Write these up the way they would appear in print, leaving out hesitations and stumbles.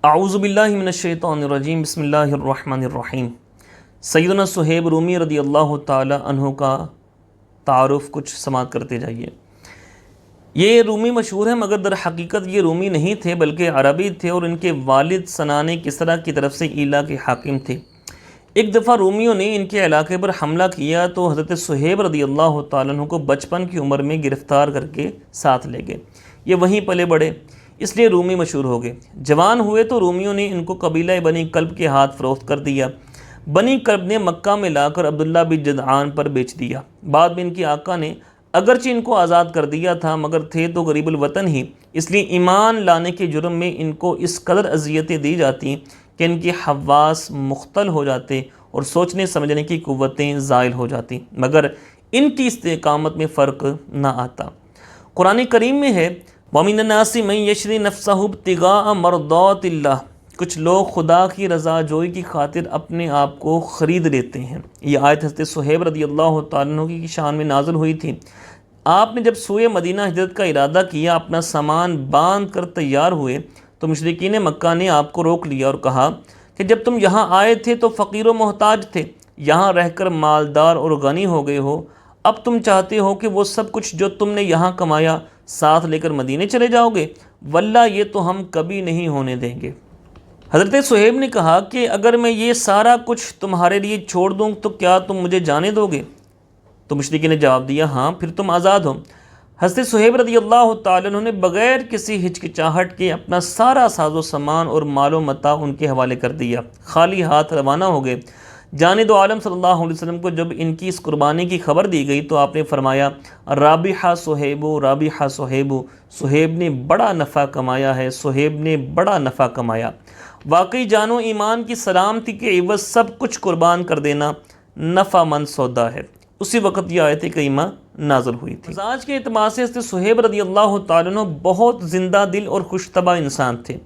اعوذ باللہ من الشیطان الرجیم، بسم اللہ الرحمن الرحیم۔ سیدنا صہیب رومی رضی اللہ تعالی عنہ کا تعارف کچھ سماعت کرتے جائیے۔ یہ رومی مشہور ہیں مگر در حقیقت یہ رومی نہیں تھے بلکہ عربی تھے، اور ان کے والد سنان کسریٰ کی طرف سے ایلا کے حاکم تھے۔ ایک دفعہ رومیوں نے ان کے علاقے پر حملہ کیا تو حضرت صہیب رضی اللہ تعالیٰ عنہ کو بچپن کی عمر میں گرفتار کر کے ساتھ لے گئے۔ یہ وہیں پلے بڑھے، اس لیے رومی مشہور ہو گئے۔ جوان ہوئے تو رومیوں نے ان کو قبیلہ بنی کلب کے ہاتھ فروخت کر دیا۔ بنی کلب نے مکہ میں لا کر عبداللہ بن جدعان پر بیچ دیا۔ بعد میں ان کی آقا نے اگرچہ ان کو آزاد کر دیا تھا مگر تھے تو غریب الوطن ہی، اس لیے ایمان لانے کے جرم میں ان کو اس قدر اذیتیں دی جاتی کہ ان کے حواس مختل ہو جاتے اور سوچنے سمجھنے کی قوتیں زائل ہو جاتی، مگر ان کی استقامت میں فرق نہ آتا۔ قرآن کریم میں ہے وَمِنَ النَّاسِ مَن يَشْرِي نَفْسَهُ ابْتِغَاءَ مَرْضَاتِ اللَّهِ، کچھ لوگ خدا کی رضا جوئی کی خاطر اپنے آپ کو خرید لیتے ہیں۔ یہ آیت حضرت صہیب رضی اللہ تعالیٰ عنہ کی شان میں نازل ہوئی تھی۔ آپ نے جب سوئے مدینہ ہجرت کا ارادہ کیا، اپنا سامان باندھ کر تیار ہوئے تو مشرکین مکہ نے آپ کو روک لیا اور کہا کہ جب تم یہاں آئے تھے تو فقیر و محتاج تھے، یہاں رہ کر مالدار اور غنی ہو گئے ہو، اب تم چاہتے ہو کہ وہ سب کچھ جو تم نے یہاں کمایا ساتھ لے کر مدینے چلے جاؤ گے؟ واللہ یہ تو ہم کبھی نہیں ہونے دیں گے۔ حضرت صہیب نے کہا کہ اگر میں یہ سارا کچھ تمہارے لیے چھوڑ دوں تو کیا تم مجھے جانے دو گے؟ تو مشرکین نے جواب دیا ہاں، پھر تم آزاد ہو۔ حضرت صہیب رضی اللہ تعالیٰ عنہ نے بغیر کسی ہچکچاہٹ کے اپنا سارا ساز و سامان اور مال و متاع ان کے حوالے کر دیا، خالی ہاتھ روانہ ہو گئے۔ جانب عالم صلی اللہ علیہ وسلم کو جب ان کی اس قربانی کی خبر دی گئی تو آپ نے فرمایا رابحہ صہیب، رابحہ صہیب، صہیب نے بڑا نفع کمایا ہے، صہیب نے بڑا نفع کمایا۔ واقعی جان و ایمان کی سلامتی کے عوض سب کچھ قربان کر دینا نفع مند سودا ہے۔ اسی وقت یہ آیت کریمہ نازل ہوئی تھی۔ مزاج کے اعتبار سے حضرت صہیب رضی اللہ تعالیٰ عنہ بہت زندہ دل اور خوش طبع انسان تھے۔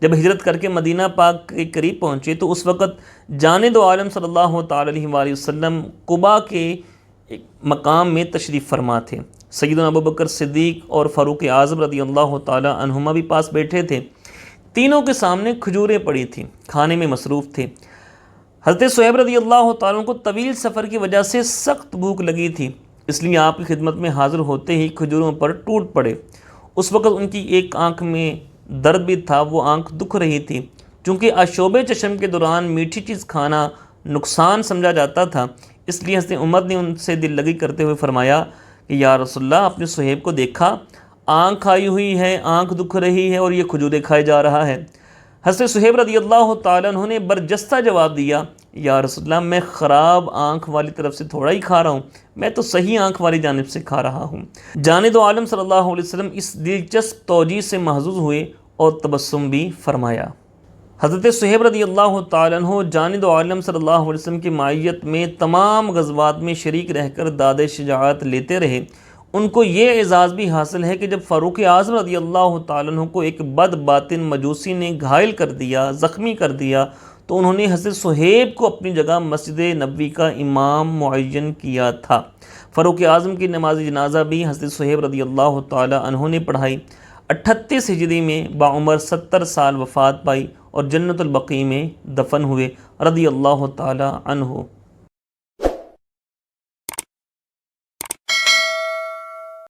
جب ہجرت کر کے مدینہ پاک کے قریب پہنچے تو اس وقت جانب عالم صلی اللہ تعالیٰ علیہ وآلہ وسلم قباء کے ایک مقام میں تشریف فرما تھے۔ سیدنا ابوبکر صدیق اور فاروق اعظم رضی اللہ تعالیٰ عنہما بھی پاس بیٹھے تھے۔ تینوں کے سامنے کھجوریں پڑی تھیں، کھانے میں مصروف تھے۔ حضرت صہیب رضی اللہ تعالیٰ عنہ کو طویل سفر کی وجہ سے سخت بھوک لگی تھی، اس لیے آپ کی خدمت میں حاضر ہوتے ہی کھجوروں پر ٹوٹ پڑے۔ اس وقت ان کی ایک آنکھ میں درد بھی تھا، وہ آنکھ دکھ رہی تھی۔ چونکہ آشوب چشم کے دوران میٹھی چیز کھانا نقصان سمجھا جاتا تھا، اس لیے حضرت عمر نے ان سے دل لگی کرتے ہوئے فرمایا کہ یا رسول اللہ، اپنے صہیب کو دیکھا، آنکھ آئی ہوئی ہے، آنکھ دکھ رہی ہے اور یہ کھجوریں کھائے جا رہا ہے۔ حضرت صہیب رضی اللہ تعالیٰ عنہ نے برجستہ جواب دیا یا رسول اللہ، میں خراب آنکھ والی طرف سے تھوڑا ہی کھا رہا ہوں، میں تو صحیح آنکھ والی جانب سے کھا رہا ہوں۔ جانب عالم صلی اللہ علیہ وسلم اس دلچسپ توجیہ سے محظوظ ہوئے اور تبسم بھی فرمایا۔ حضرت صہیب رضی اللہ تعالیٰ عنہ جانب عالم صلی اللہ علیہ وسلم کی معیت میں تمام غزوات میں شریک رہ کر داد شجاعت لیتے رہے۔ ان کو یہ اعزاز بھی حاصل ہے کہ جب فاروق اعظم رضی اللہ تعالیٰ عنہ کو ایک بد باطن مجوسی نے گھائل کر دیا، زخمی کر دیا، تو انہوں نے حضرت صہیب کو اپنی جگہ مسجد نبوی کا امام معین کیا تھا۔ فاروق اعظم کی نماز جنازہ بھی حضرت صہیب رضی اللہ تعالیٰ عنہ نے پڑھائی۔ 38 ہجری میں باعمر 70 سال وفات پائی اور جنت البقیع میں دفن ہوئے رضی اللہ تعالیٰ عنہ۔